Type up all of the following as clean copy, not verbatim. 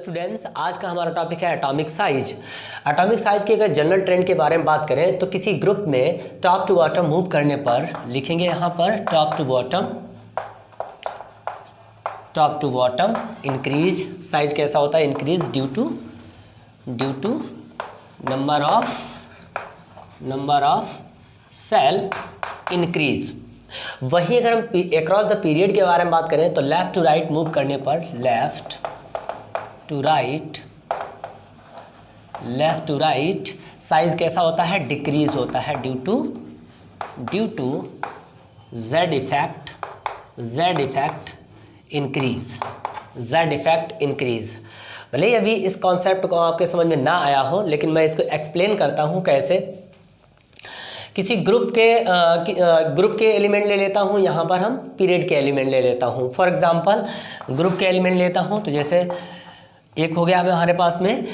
Students, आज का हमारा टॉपिक है एटॉमिक साइज। एटॉमिक साइज के अगर जनरल ट्रेंड के बारे में बात करें तो किसी ग्रुप में टॉप टू बॉटम मूव करने पर लिखेंगे यहाँ पर top to bottom increase. Size कैसा होता है? Increase due to number of cell increase. वहीं अगर हम अक्रॉस द पीरियड के बारे में बात करें तो लेफ्ट टू राइट मूव करने पर लेफ्ट टू राइट साइज कैसा होता है? डिक्रीज होता है due to Z effect increase. भले ही अभी इस कॉन्सेप्ट को आपके समझ में ना आया हो, लेकिन मैं इसको एक्सप्लेन करता हूँ कैसे। किसी ग्रुप के एलिमेंट ले लेता हूँ, यहाँ पर हम पीरियड के एलिमेंट ले लेता हूँ। फॉर एग्जांपल ग्रुप के एलिमेंट लेता हूँ तो जैसे एक हो गया हमारे पास में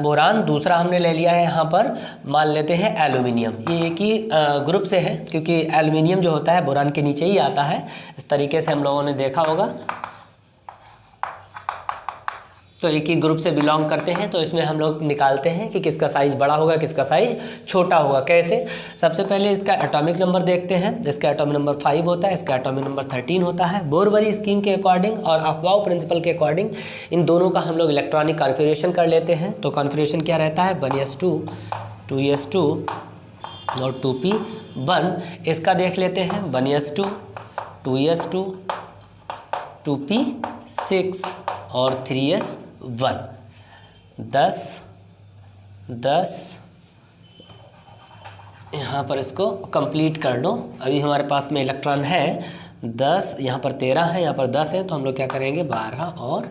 बोरान, दूसरा हमने ले लिया है यहाँ पर मान लेते हैं एल्यूमिनियम। ये एक ही ग्रुप से है क्योंकि एल्यूमिनियम जो होता है बोरान के नीचे ही आता है। इस तरीके से हम लोगों ने देखा होगा। तो एक ही ग्रुप से बिलोंग करते हैं, तो इसमें हम लोग निकालते हैं कि किसका साइज़ बड़ा होगा, किसका साइज़ छोटा होगा। कैसे? सबसे पहले इसका एटॉमिक नंबर देखते हैं। इसका एटॉमिक नंबर 5 होता है, इसका एटॉमिक नंबर 13 होता है। बोरबरी स्कीम के अकॉर्डिंग और अफवाह प्रिंसिपल के अकॉर्डिंग इन दोनों का हम लोग इलेक्ट्रॉनिक कॉन्फ़िगरेशन कर लेते हैं। तो कॉन्फ़िगरेशन क्या रहता है? 1s2 2s2 और 2p1। इसका देख लेते हैं 1s2 2s2 2p6 और 3s1। 10 यहाँ पर इसको कंप्लीट कर लो। अभी हमारे पास में इलेक्ट्रॉन है 10, यहाँ पर 13 है, यहाँ पर 10 है, तो हम लोग क्या करेंगे 12 और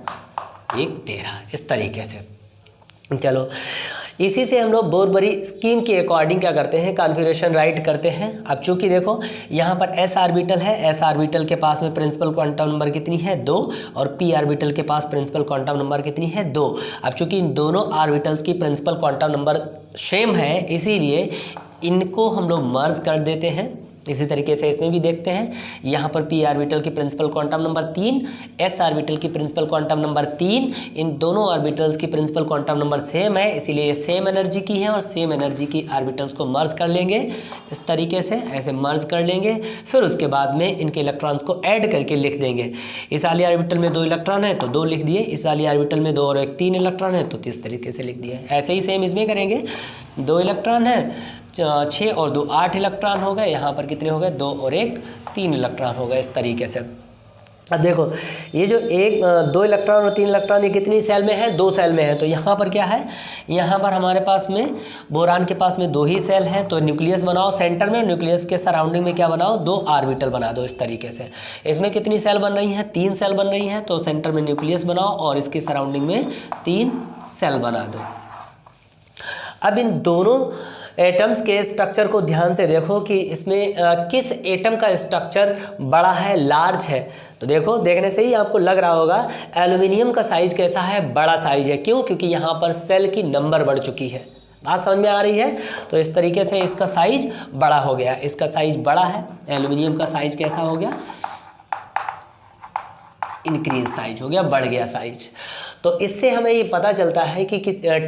1 13 इस तरीके से। चलो, इसी से हम लोग बोरबरी स्कीम के अकॉर्डिंग क्या करते हैं? कॉन्फ़िगरेशन राइट करते हैं। अब चूंकि देखो यहाँ पर s ऑर्बिटल है, s ऑर्बिटल के पास में प्रिंसिपल क्वांटम नंबर कितनी है? 2, और p ऑर्बिटल के पास प्रिंसिपल क्वांटम नंबर कितनी है? 2। अब चूंकि इन दोनों ऑर्बिटल्स की प्रिंसिपल क्वांटम नंबर सेम है, इसीलिए इनको हम लोग मर्ज कर देते हैं। इसी तरीके से इसमें भी देखते हैं, यहाँ पर p ऑर्बिटल की principal quantum number 3, s orbital की प्रिंसिपल क्वांटम नंबर 3। इन दोनों ऑर्बिटल्स की प्रिंसिपल क्वांटम नंबर सेम है, इसीलिए ये सेम एनर्जी की है और सेम एनर्जी की ऑर्बिटल्स को मर्ज कर लेंगे। इस तरीके से ऐसे मर्ज कर लेंगे। फिर उसके बाद में इनके इलेक्ट्रॉन्स को ऐड करके लिख देंगे। इस वाली ऑर्बिटल में 2 इलेक्ट्रॉन है तो 2 लिख दिए, इस वाली ऑर्बिटल में 2 और 1 3 इलेक्ट्रॉन है तो इस तरीके से लिख दिए। ऐसे ही सेम इसमें करेंगे। 2 इलेक्ट्रॉन है, 6 और 2 8 इलेक्ट्रॉन हो गए। यहाँ पर कितने हो गए? 2 और 1 3 इलेक्ट्रॉन हो गए इस तरीके से। अब देखो, ये जो 2 इलेक्ट्रॉन और 3 इलेक्ट्रॉन ये कितनी सेल में है? 2 सेल में है। तो यहाँ पर क्या है? यहाँ पर हमारे पास में बोरान के पास में 2 ही सेल हैं, तो न्यूक्लियस बनाओ सेंटर में, न्यूक्लियस के सराउंडिंग में क्या बनाओ? 2 ऑर्बिटल बना दो इस तरीके से। इसमें कितनी सेल बन रही हैं? 3 सेल बन रही हैं, तो सेंटर में न्यूक्लियस बनाओ और इसकी सराउंडिंग में 3 सेल बना दो। अब इन दोनों एटम्स के स्ट्रक्चर को ध्यान से देखो कि इसमें किस एटम का स्ट्रक्चर बड़ा है, लार्ज है। तो देखो, देखने से ही आपको लग रहा होगा एल्यूमिनियम का साइज कैसा है? बड़ा साइज है। क्यों? क्योंकि यहाँ पर सेल की नंबर बढ़ चुकी है। बात समझ में आ रही है? तो इस तरीके से इसका साइज बड़ा हो गया, इसका साइज बड़ा है। एल्यूमिनियम का साइज कैसा हो गया? इंक्रीज साइज हो गया, बढ़ गया साइज। तो इससे हमें ये पता चलता है कि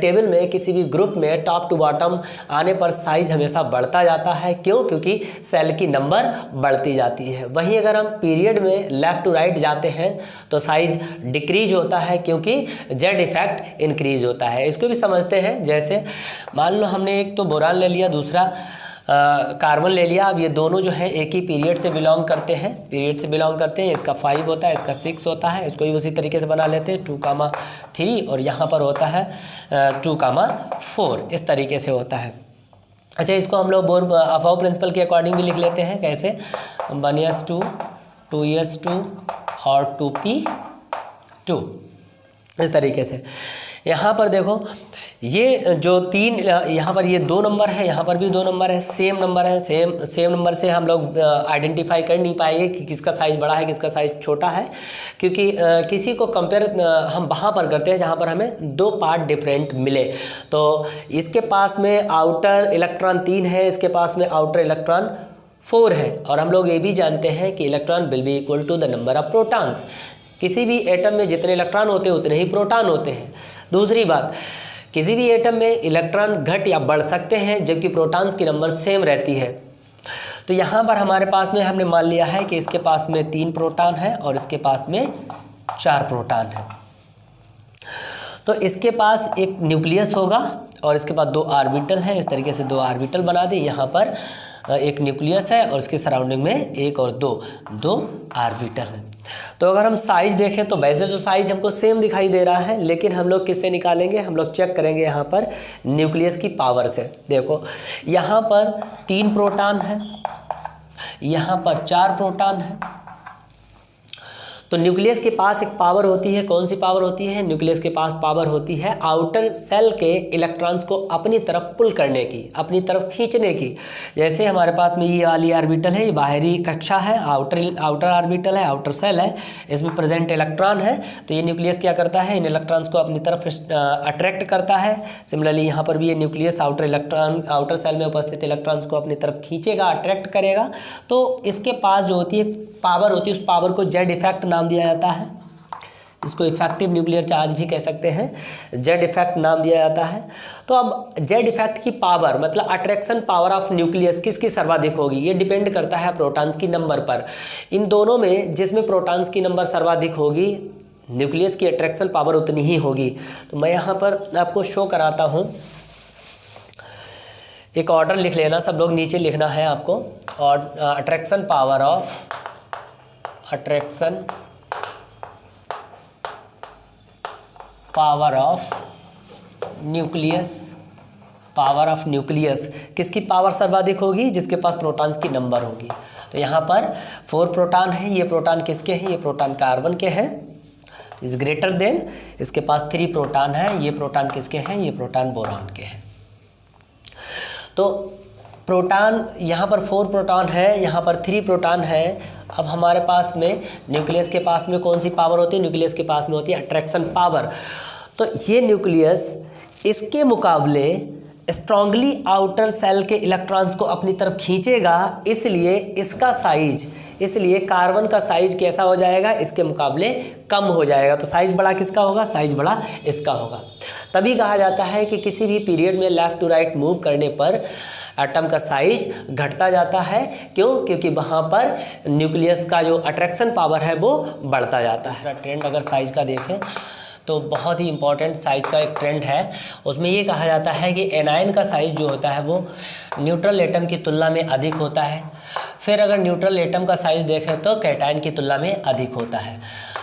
टेबल में किसी भी ग्रुप में टॉप टू बॉटम आने पर साइज हमेशा बढ़ता जाता है। क्यों? क्योंकि सेल की नंबर बढ़ती जाती है। वहीं अगर हम पीरियड में लेफ़्ट टू राइट जाते हैं तो साइज डिक्रीज होता है, क्योंकि जेड इफेक्ट इंक्रीज होता है। इसको भी समझते हैं। जैसे मान लो हमने एक तो बोरान ले लिया, दूसरा कार्बन ले लिया। अब ये दोनों जो है एक ही पीरियड से बिलोंग करते हैं, इसका 5 होता है, इसका 6 होता है। इसको ही उसी तरीके से बना लेते हैं 2,3 और यहाँ पर होता है 2,4 इस तरीके से होता है। अच्छा, इसको हम लोग अफवाह प्रिंसिपल के अकॉर्डिंग भी लिख लेते हैं। कैसे? 1s2 2s2 और 2p2 इस तरीके से। यहाँ पर देखो, ये जो 3 यहाँ पर ये 2 नंबर है, यहाँ पर भी 2 नंबर है, सेम नंबर है। सेम नंबर से हम लोग आइडेंटिफाई कर नहीं पाएंगे कि किसका साइज़ बड़ा है, किसका साइज़ छोटा है, क्योंकि किसी को कंपेयर हम वहाँ पर करते हैं जहाँ पर हमें 2 पार्ट डिफरेंट मिले। तो इसके पास में आउटर इलेक्ट्रॉन 3 है, इसके पास में आउटर इलेक्ट्रॉन 4 है। और हम लोग ये भी जानते हैं कि electron will be equal to the number of protons. किसी भी एटम में जितने इलेक्ट्रॉन होते हैं उतने ही प्रोटॉन होते हैं। दूसरी बात, किसी भी एटम में इलेक्ट्रॉन घट या बढ़ सकते हैं जबकि प्रोटॉन्स की नंबर सेम रहती है। तो यहाँ पर हमारे पास में हमने मान लिया है कि इसके पास में 3 प्रोटॉन है और इसके पास में 4 प्रोटॉन है। तो इसके पास एक न्यूक्लियस होगा और इसके बाद 2 ऑर्बिटल हैं। इस तरीके से 2 ऑर्बिटल बना दी। यहाँ पर एक न्यूक्लियस है और इसके सराउंडिंग में 1 और 2 ऑर्बिटल हैं। तो अगर हम साइज देखें तो वैसे तो साइज हमको सेम दिखाई दे रहा है, लेकिन हम लोग किससे निकालेंगे, हम लोग चेक करेंगे यहाँ पर न्यूक्लियस की पावर से। देखो यहाँ पर 3 प्रोटॉन है, यहाँ पर 4 प्रोटॉन है। तो न्यूक्लियस के पास एक पावर होती है। कौन सी पावर होती है? न्यूक्लियस के पास पावर होती है आउटर सेल के इलेक्ट्रॉन्स को अपनी तरफ पुल करने की, अपनी तरफ खींचने की। जैसे हमारे पास में ये वाली ऑर्बिटल है, ये बाहरी कक्षा है, आउटर ऑर्बिटल है, आउटर सेल है, इसमें प्रेजेंट इलेक्ट्रॉन है। तो ये न्यूक्लियस क्या करता है, इन इलेक्ट्रॉन्स को अपनी तरफ अट्रैक्ट करता है। सिमिलरली यहाँ पर भी ये न्यूक्लियस आउटर सेल में उपस्थित इलेक्ट्रॉन्स को अपनी तरफ खींचेगा, अट्रैक्ट करेगा। तो इसके पास जो होती है पावर होती है, उस पावर को जेड इफेक्ट नाम दिया जाता है। इसको इफेक्टिव न्यूक्लियर चार्ज भी कह सकते हैं, जेड इफेक्ट नाम दिया जाता है। तो अब जेड इफेक्ट की पावर मतलब अट्रैक्शन पावर ऑफ न्यूक्लियस किसकी सर्वाधिक होगी, ये डिपेंड करता है प्रोटॉन्स की नंबर पर। इन दोनों में जिसमें प्रोटॉन्स की नंबर सर्वाधिक होगी, न्यूक्लियस की अट्रैक्शन पावर उतनी ही होगी। तो मैं यहाँ पर आपको शो कराता हूँ, एक ऑर्डर लिख लेना, सब लोग नीचे लिखना है आपको। और अट्रैक्शन पावर ऑफ न्यूक्लियस किसकी पावर सर्वाधिक होगी, जिसके पास प्रोटॉन्स की नंबर होगी। तो यहाँ पर 4 प्रोटॉन है, ये प्रोटॉन किसके हैं, ये प्रोटॉन कार्बन के हैं, इज ग्रेटर देन। इसके पास 3 प्रोटॉन है, ये प्रोटॉन किसके हैं, ये प्रोटॉन बोरॉन के हैं। तो प्रोटॉन यहाँ पर 4 प्रोटॉन है, यहाँ पर 3 प्रोटॉन है। अब हमारे पास में न्यूक्लियस के पास में कौन सी पावर होती है, न्यूक्लियस के पास में होती है अट्रैक्शन पावर। तो ये न्यूक्लियस इसके मुकाबले स्ट्रांगली आउटर सेल के इलेक्ट्रॉन्स को अपनी तरफ खींचेगा, इसलिए इसका साइज, इसलिए कार्बन का साइज कैसा हो जाएगा, इसके मुकाबले कम हो जाएगा। तो साइज बड़ा किसका होगा, साइज बड़ा इसका होगा। तभी कहा जाता है कि किसी भी पीरियड में लेफ़्ट टू राइट मूव करने पर एटम का साइज घटता जाता है। क्यों? क्योंकि वहाँ पर न्यूक्लियस का जो अट्रैक्शन पावर है वो बढ़ता जाता है। ट्रेंड अगर साइज का देखें तो बहुत ही इंपॉर्टेंट साइज का एक ट्रेंड है। उसमें ये कहा जाता है कि एनायन का साइज जो होता है वो न्यूट्रल एटम की तुलना में अधिक होता है। फिर अगर न्यूट्रल एटम का साइज देखें तो कैटायन की तुलना में अधिक होता है।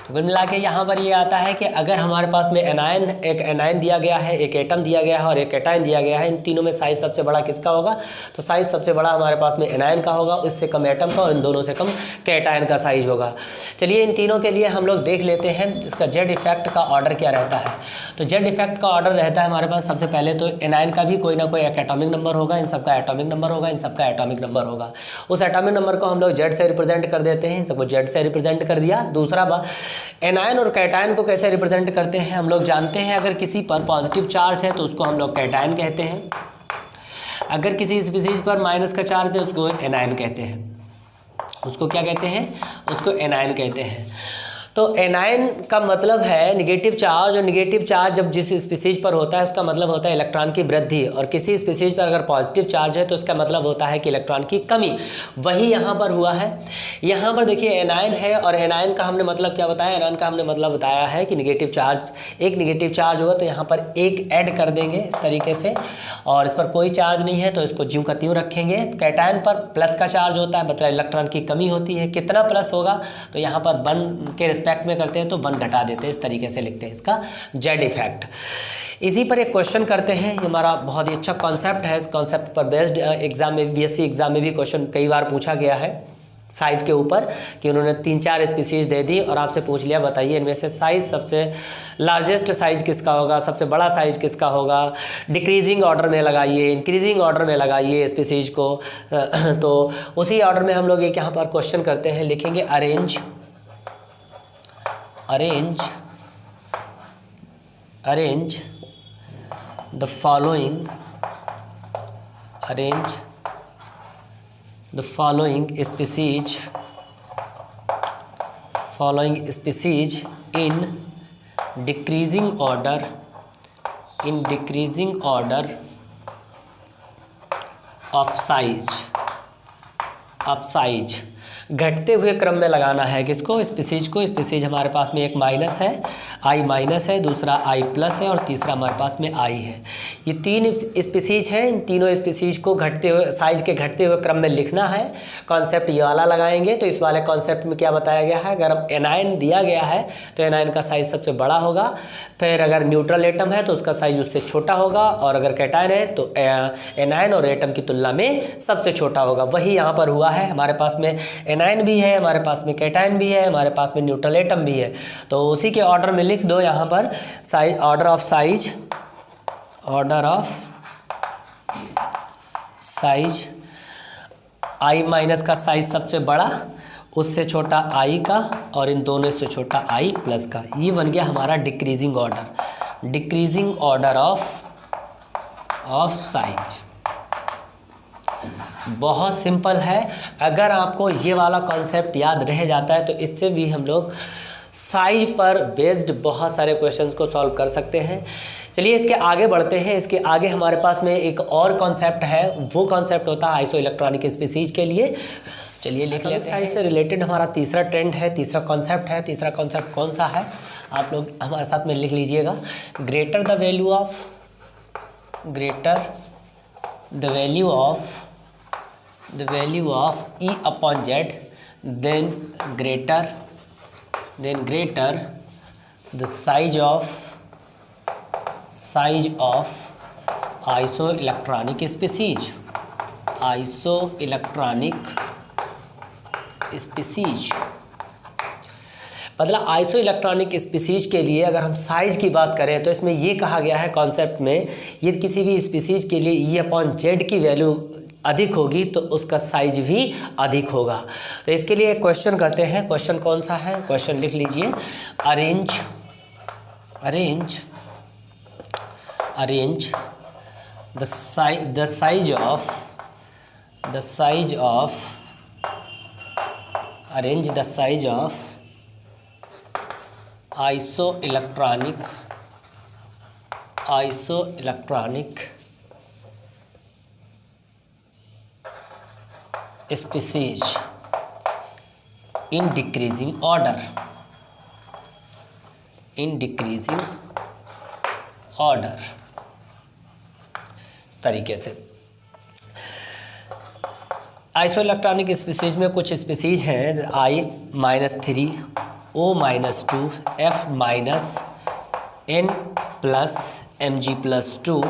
तो कुल मिला के यहाँ पर ये आता है कि अगर हमारे पास में एक एनायन दिया गया है, एक एटम दिया गया है और एक कैटायन दिया गया है, इन तीनों में साइज सबसे बड़ा किसका होगा, तो साइज सबसे बड़ा हमारे पास में एनायन का होगा, इससे कम एटम का और इन दोनों से कम कैटायन का साइज होगा। चलिए इन तीनों के लिए हम लोग देख लेते हैं इसका जेड इफेक्ट का ऑर्डर क्या रहता है। तो जेड इफेक्ट का ऑर्डर रहता है हमारे पास, सबसे पहले तो एनायन का भी कोई ना कोई एक एटॉमिक नंबर होगा, इन सबका एटॉमिक नंबर होगा, इन सबका एटॉमिक नंबर होगा। उस एटॉमिक नंबर को हम लोग जेड से रिप्रेजेंट कर देते हैं, इन सबको जेड से रिप्रेजेंट कर दिया। दूसरा बात, एनायन और कैटायन को कैसे रिप्रेजेंट करते हैं हम लोग जानते हैं। अगर किसी पर पॉजिटिव चार्ज है तो उसको हम लोग कैटायन कहते हैं, अगर किसी स्पीशीज पर माइनस का चार्ज है उसको एनायन कहते हैं। उसको क्या कहते हैं, उसको एनायन कहते हैं। तो एनायन का मतलब है निगेटिव चार्ज, और निगेटिव चार्ज जब जिस स्पीशीज पर होता है उसका मतलब होता है इलेक्ट्रॉन की वृद्धि, और किसी स्पीशीज पर अगर पॉजिटिव चार्ज है तो उसका मतलब होता है कि इलेक्ट्रॉन की कमी। वही यहाँ पर हुआ है। यहाँ पर देखिए एनायन है, और एनायन का हमने मतलब क्या बताया, एनायन का हमने मतलब बताया है कि निगेटिव चार्ज, एक निगेटिव चार्ज होगा तो यहाँ पर एक ऐड कर देंगे इस तरीके से, और इस पर कोई चार्ज नहीं है तो इसको ज्यों का त्यों रखेंगे। कैटायन पर प्लस का चार्ज होता है, मतलब इलेक्ट्रॉन की कमी होती है। कितना प्लस होगा, तो यहाँ पर 1 के रिस्पेक्ट में करते हैं तो 1 घटा देते हैं, इस तरीके से लिखते हैं इसका जेड इफेक्ट। इसी पर एक क्वेश्चन करते हैं, ये हमारा बहुत ही अच्छा कॉन्सेप्ट है। इस कॉन्सेप्ट पर बेस्ड एग्जाम में, बीएससी एग्जाम में भी क्वेश्चन कई बार पूछा गया है साइज़ के ऊपर, कि उन्होंने 3-4 स्पीशीज़ दे दी और आपसे पूछ लिया बताइए इनमें से साइज़ सबसे लार्जेस्ट साइज़ किसका होगा, सबसे बड़ा साइज़ किसका होगा। डिक्रीजिंग ऑर्डर में लगाइए, इंक्रीजिंग ऑर्डर में लगाइए स्पीशीज़ को। तो उसी ऑर्डर में हम लोग एक यहाँ पर क्वेश्चन करते हैं, लिखेंगे arrange the following species following species in decreasing order of size, घटते हुए क्रम में लगाना है किसको, स्पीसीज को। स्पीसीज हमारे पास में एक माइनस है, आई माइनस है, दूसरा आई प्लस है और तीसरा हमारे पास में आई है। ये 3 स्पीसीज हैं। इन तीनों स्पीसीज को घटते हुए साइज के घटते हुए क्रम में लिखना है। कॉन्सेप्ट ये वाला लगाएंगे तो इस वाले कॉन्सेप्ट में क्या बताया गया है, अगर एनायन दिया गया है तो एनायन का साइज सबसे बड़ा होगा, फिर अगर न्यूट्रल एटम है तो उसका साइज उससे छोटा होगा, और अगर कैटायन है तो एनायन और एटम की तुलना में सबसे छोटा होगा। वही यहाँ पर हुआ है। हमारे पास में एनायन भी है, हमारे पास में कैटायन भी है, हमारे पास में न्यूट्रल एटम भी है। तो उसी के ऑर्डर में लिख दो यहाँ पर size, order of size, I minus का साइज सबसे बड़ा, उससे छोटा आई का, और इन दोनों से छोटा आई प्लस का। ये बन गया हमारा डिक्रीजिंग ऑर्डर ऑफ साइज। बहुत सिंपल है। अगर आपको ये वाला कॉन्सेप्ट याद रह जाता है तो इससे भी हम लोग साइज पर बेस्ड बहुत सारे क्वेश्चंस को सॉल्व कर सकते हैं। चलिए इसके आगे बढ़ते हैं। इसके आगे हमारे पास में एक और कॉन्सेप्ट है, वो कॉन्सेप्ट होता है आइसो इलेक्ट्रॉनिक स्पीसीज के लिए। चलिए लिख लेते हैं। साइज से रिलेटेड हमारा तीसरा ट्रेंड है, तीसरा कॉन्सेप्ट है। तीसरा कॉन्सेप्ट कौन सा है, आप लोग हमारे साथ में लिख लीजिएगा। Greater the value of E upon Z, then greater the size of isoelectronic species, मतलब आइसो इलेक्ट्रॉनिक स्पीसीज के लिए अगर हम साइज की बात करें तो इसमें ये कहा गया है कॉन्सेप्ट में, ये किसी भी स्पीसीज के लिए E upon Z की वैल्यू अधिक होगी तो उसका साइज भी अधिक होगा। तो इसके लिए एक क्वेश्चन करते हैं। क्वेश्चन कौन सा है, क्वेश्चन लिख लीजिए। Arrange the size of iso electronic species in decreasing order तरीके से। आइसो इलेक्ट्रॉनिक स्पीसीज में कुछ स्पीसीज हैं, I-3, O-2, F-N + Mg+2,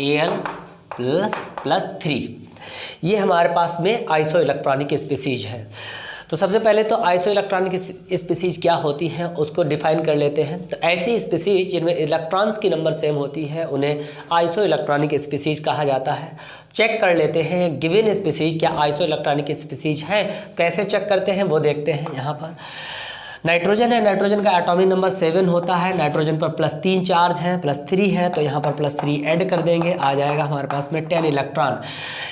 Al+3, ये हमारे पास में आइसो इलेक्ट्रॉनिक स्पीसीज है। तो सबसे पहले तो आइसो इलेक्ट्रॉनिक स्पीसीज क्या होती हैं उसको डिफाइन कर लेते हैं। तो ऐसी स्पीसीज जिनमें इलेक्ट्रॉन्स की नंबर सेम होती है उन्हें आइसो इलेक्ट्रॉनिक स्पीसीज कहा जाता है। चेक कर लेते हैं गिवन स्पीसीज क्या आइसो इलेक्ट्रॉनिक स्पीसीज हैं। कैसे चेक करते हैं वो देखते हैं। यहाँ पर नाइट्रोजन है, नाइट्रोजन का एटॉमिक नंबर 7 होता है, नाइट्रोजन पर +3 चार्ज है, +3 है तो यहाँ पर +3 ऐड कर देंगे, आ जाएगा हमारे पास में 10 इलेक्ट्रॉन।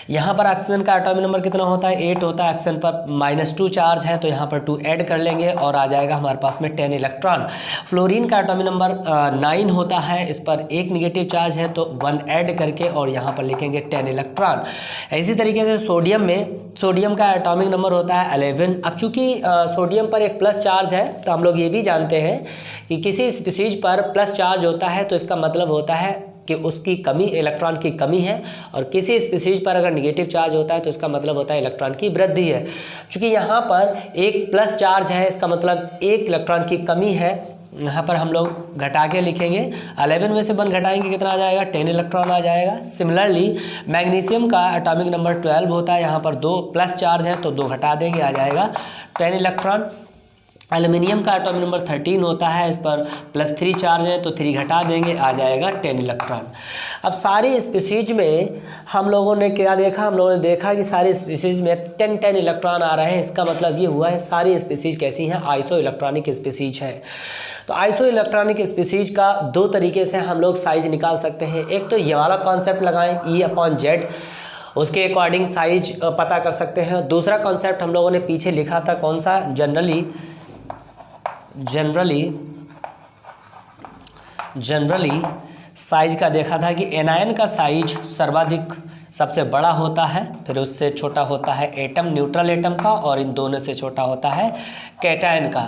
यहाँ पर ऑक्सीजन का एटॉमिक नंबर कितना होता है, 8 होता है, ऑक्सीजन पर -2 चार्ज है तो यहाँ पर 2 ऐड कर लेंगे और आ जाएगा हमारे पास में 10 इलेक्ट्रॉन। फ्लोरीन का एटॉमिक नंबर 9 होता है, इस पर 1 निगेटिव चार्ज है तो 1 ऐड करके और यहाँ पर लिखेंगे 10 इलेक्ट्रॉन। इसी तरीके से सोडियम का एटॉमिक नंबर होता है 11। अब चूंकि सोडियम पर एक प्लस चार्ज है तो हम लोग ये भी जानते हैं कि किसी स्पीसीज पर प्लस चार्ज होता है तो इसका मतलब होता है कि उसकी कमी, इलेक्ट्रॉन की कमी है, और किसी स्पीसीज पर अगर निगेटिव चार्ज होता है तो इसका मतलब होता है इलेक्ट्रॉन की वृद्धि है। चूँकि यहाँ पर एक प्लस चार्ज है इसका मतलब 1 इलेक्ट्रॉन की कमी है। यहाँ पर हम लोग घटा के लिखेंगे, 11 में से 1 घटाएंगे कितना आ जाएगा, 10 इलेक्ट्रॉन आ जाएगा। सिमिलरली मैग्नीशियम का एटॉमिक नंबर 12 होता है, यहाँ पर 2 प्लस चार्ज है तो 2 घटा देंगे, आ जाएगा 10 इलेक्ट्रॉन। एल्युमिनियम का एटॉमिक नंबर 13 होता है, इस पर +3 चार्ज है तो 3 घटा देंगे, आ जाएगा 10 इलेक्ट्रॉन। अब सारी स्पीसीज में हम लोगों ने क्या देखा, हम लोगों ने देखा कि सारी स्पीसीज में 10 इलेक्ट्रॉन आ रहे हैं। इसका मतलब ये हुआ है सारी स्पीसीज कैसी हैं, आइसो इलेक्ट्रॉनिक स्पीसीज है। तो आइसो इलेक्ट्रॉनिक स्पीसीज का 2 तरीके से हम लोग साइज निकाल सकते हैं। एक तो ये वाला कॉन्सेप्ट लगाएं E/Z, उसके अकॉर्डिंग साइज पता कर सकते हैं। दूसरा कॉन्सेप्ट हम लोगों ने पीछे लिखा था कौन सा, जनरली जनरली साइज का देखा था कि एनायन का साइज सर्वाधिक सबसे बड़ा होता है, फिर उससे छोटा होता है एटम, न्यूट्रल एटम का, और इन दोनों से छोटा होता है कैटायन का।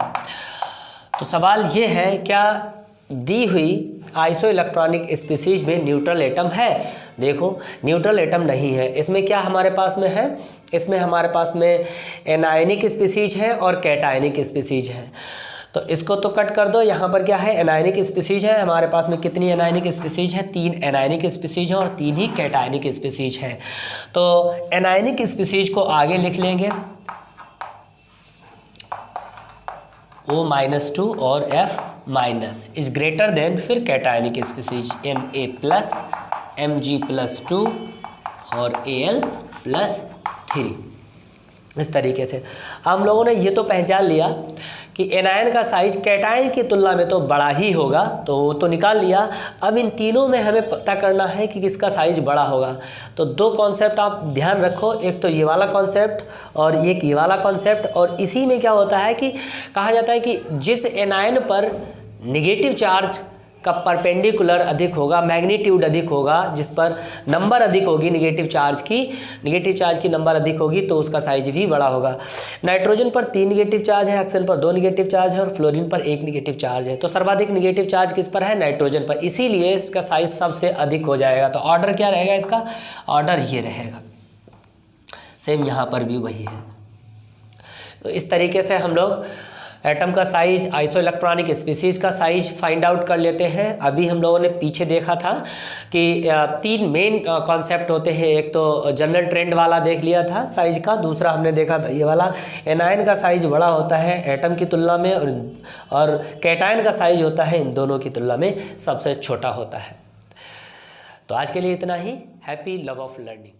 तो सवाल ये है, क्या दी हुई आइसो इलेक्ट्रॉनिक स्पीसीज में न्यूट्रल एटम है? देखो न्यूट्रल एटम नहीं है। इसमें क्या हमारे पास में है? इसमें हमारे पास में एनायनिक स्पीसीज है और कैटायनिक स्पीसीज है। तो इसको तो कट कर दो। यहाँ पर क्या है? एनायनिक स्पीसीज है। हमारे पास में कितनी एनायनिक स्पीसीज है? 3 एनायनिक स्पीसीज हैं और 3 ही कैटायनिक स्पीसीज हैं। तो एनायनिक स्पीसीज को आगे लिख लेंगे O-2 और F- इज ग्रेटर देन, फिर कैटायनिक स्पीसीज Na+, Mg+2 और Al+3। इस तरीके से हम लोगों ने ये तो पहचान लिया कि एनायन का साइज कैटायन की तुलना में तो बड़ा ही होगा, तो वो तो निकाल लिया। अब इन तीनों में हमें पता करना है कि किसका साइज बड़ा होगा। तो 2 कॉन्सेप्ट आप ध्यान रखो, एक तो ये वाला कॉन्सेप्ट और एक ये वाला कॉन्सेप्ट। और इसी में क्या होता है कि कहा जाता है कि जिस एनायन पर निगेटिव चार्ज का परपेंडिकुलर अधिक होगा, मैग्नीट्यूड अधिक होगा, जिस पर नंबर अधिक होगी निगेटिव चार्ज की नंबर अधिक होगी, तो उसका साइज भी बड़ा होगा। नाइट्रोजन पर 3 निगेटिव चार्ज है, ऑक्सीजन पर 2 निगेटिव चार्ज है और फ्लोरीन पर 1 निगेटिव चार्ज है। तो सर्वाधिक निगेटिव चार्ज किस पर है? नाइट्रोजन पर, इसीलिए इसका साइज सबसे अधिक हो जाएगा। तो ऑर्डर क्या रहेगा इसका? ऑर्डर ये रहेगा। सेम यहाँ पर भी वही है। तो इस तरीके से हम लोग एटम का साइज, आइसो इलेक्ट्रॉनिक स्पीसीज का साइज फाइंड आउट कर लेते हैं। अभी हम लोगों ने पीछे देखा था कि 3 मेन कॉन्सेप्ट होते हैं। एक तो जनरल ट्रेंड वाला देख लिया था साइज का, दूसरा हमने देखा था ये वाला, एनायन का साइज बड़ा होता है एटम की तुलना में, और कैटायन का साइज होता है इन दोनों की तुलना में सबसे छोटा होता है। तो आज के लिए इतना ही। Happy love of learning.